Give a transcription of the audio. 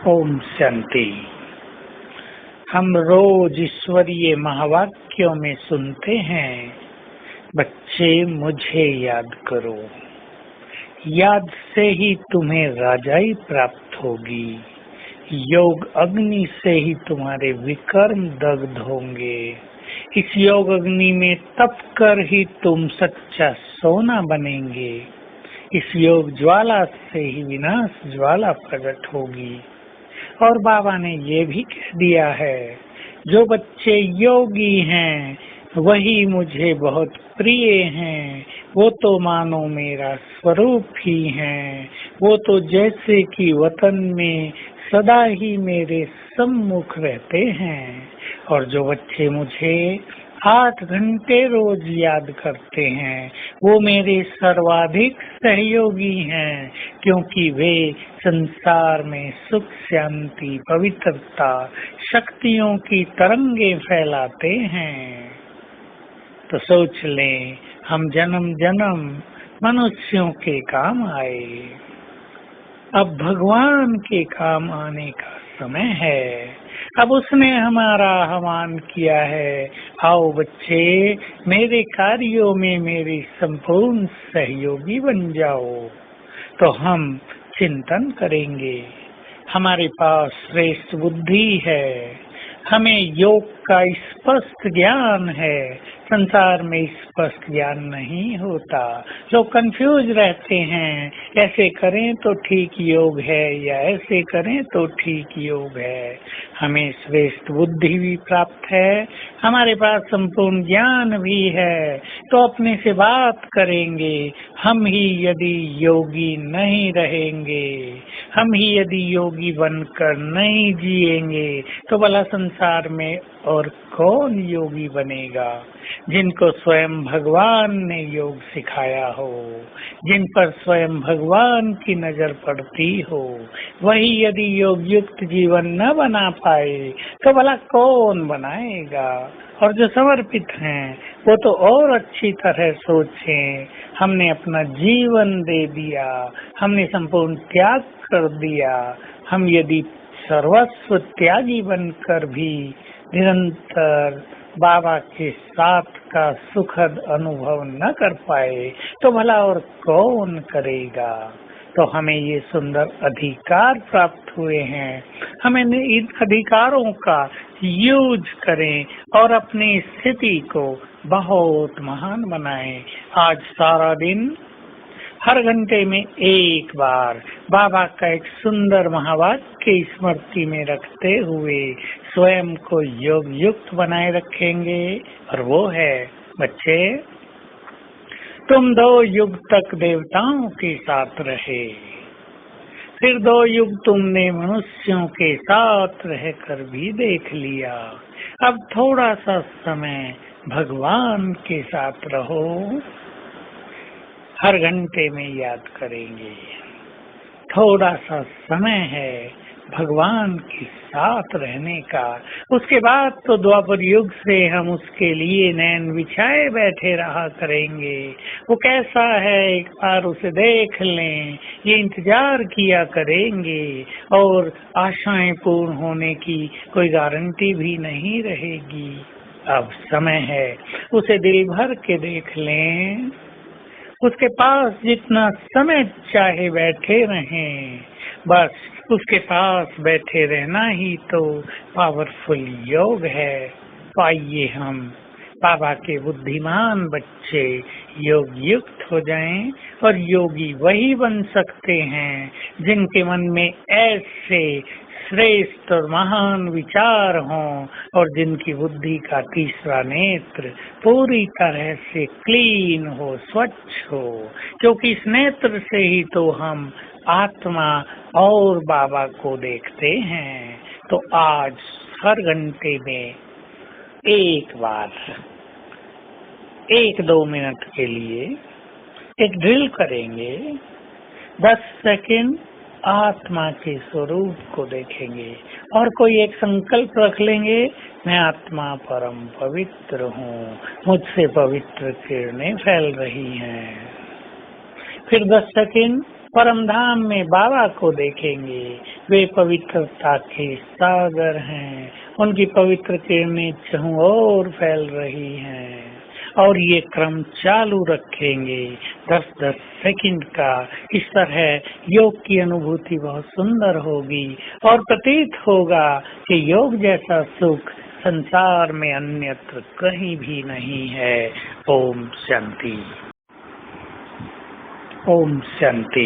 ओम शांति। हम रोज ईश्वरीय महावाक्यों में सुनते हैं, बच्चे मुझे याद करो, याद से ही तुम्हें राजाई प्राप्त होगी, योग अग्नि से ही तुम्हारे विकर्म दग्ध होंगे, इस योग अग्नि में तप कर ही तुम सच्चा सोना बनेंगे, इस योग ज्वाला से ही विनाश ज्वाला प्रकट होगी। और बाबा ने ये भी कह दिया है, जो बच्चे योगी हैं वही मुझे बहुत प्रिय हैं, वो तो मानो मेरा स्वरूप ही हैं, वो तो जैसे कि वतन में सदा ही मेरे सम्मुख रहते हैं। और जो बच्चे मुझे 8 घंटे रोज याद करते हैं वो मेरे सर्वाधिक सहयोगी हैं, क्योंकि वे संसार में सुख शांति पवित्रता शक्तियों की तरंगे फैलाते हैं। तो सोच लें, हम जन्म जन्म मनुष्यों के काम आए, अब भगवान के काम आने का समय है। अब उसने हमारा आह्वान किया है, आओ बच्चे मेरे कार्यों में मेरी संपूर्ण सहयोगी बन जाओ। तो हम चिंतन करेंगे, हमारे पास श्रेष्ठ बुद्धि है, हमें योग का स्पष्ट ज्ञान है, संसार में स्पष्ट ज्ञान नहीं होता। लोग कंफ्यूज रहते हैं, ऐसे करें तो ठीक योग है या ऐसे करें तो ठीक योग है। हमें श्रेष्ठ बुद्धि भी प्राप्त है, हमारे पास संपूर्ण ज्ञान भी है, तो अपने से बात करेंगे। हम ही यदि योगी नहीं रहेंगे, हम ही यदि योगी बनकर नहीं जिएंगे, तो भला संसार में और कौन योगी बनेगा। जिनको स्वयं भगवान ने योग सिखाया हो, जिन पर स्वयं भगवान की नजर पड़ती हो, वही यदि योग युक्त जीवन न बना पाए तो भला कौन बनाएगा। और जो समर्पित हैं वो तो और अच्छी तरह सोचें, हमने अपना जीवन दे दिया, हमने संपूर्ण त्याग कर दिया, हम यदि सर्वस्व त्यागी बनकर भी निरंतर बाबा के साथ का सुखद अनुभव न कर पाए तो भला और कौन करेगा। तो हमें ये सुंदर अधिकार प्राप्त हुए हैं, हमें इन अधिकारों का यूज करें और अपनी स्थिति को बहुत महान बनाएं। आज सारा दिन हर घंटे में एक बार बाबा का एक सुंदर महावाक्य स्मृति में रखते हुए स्वयं को योग युक्त बनाए रखेंगे। और वो है, बच्चे तुम 2 युग तक देवताओं के साथ रहे, फिर 2 युग तुमने मनुष्यों के साथ रहकर भी देख लिया, अब थोड़ा सा समय भगवान के साथ रहो। हर घंटे में याद करेंगे, थोड़ा सा समय है भगवान के साथ रहने का। उसके बाद तो द्वापर युग से हम उसके लिए नैन बिछाए बैठे रहा करेंगे। वो कैसा है एक बार उसे देख लें, ये इंतजार किया करेंगे, और आशाएं पूर्ण होने की कोई गारंटी भी नहीं रहेगी। अब समय है उसे दिल भर के देख लें, उसके पास जितना समय चाहे बैठे रहें, बस उसके पास बैठे रहना ही तो पावरफुल योग है। तो आइए हम बाबा के बुद्धिमान बच्चे योग युक्त हो जाएं, और योगी वही बन सकते हैं जिनके मन में ऐसे श्रेष्ठ और महान विचार हों, और जिनकी बुद्धि का तीसरा नेत्र पूरी तरह से क्लीन हो, स्वच्छ हो, क्योंकि इस नेत्र से ही तो हम आत्मा और बाबा को देखते हैं। तो आज हर घंटे में एक बार 1-2 मिनट के लिए एक ड्रिल करेंगे, 10 सेकंड आत्मा के स्वरूप को देखेंगे और कोई एक संकल्प रख लेंगे, मैं आत्मा परम पवित्र हूँ, मुझसे पवित्र किरणें फैल रही हैं। फिर 10 सेकंड परम धाम में बाबा को देखेंगे। वे पवित्रता के सागर हैं, उनकी पवित्र किरणें चहुं ओर फैल रही हैं और ये क्रम चालू रखेंगे 10-10 सेकंड का। इस तरह योग की अनुभूति बहुत सुंदर होगी और प्रतीत होगा कि योग जैसा सुख संसार में अन्यत्र कहीं भी नहीं है। ओम शांति। ओम शांति।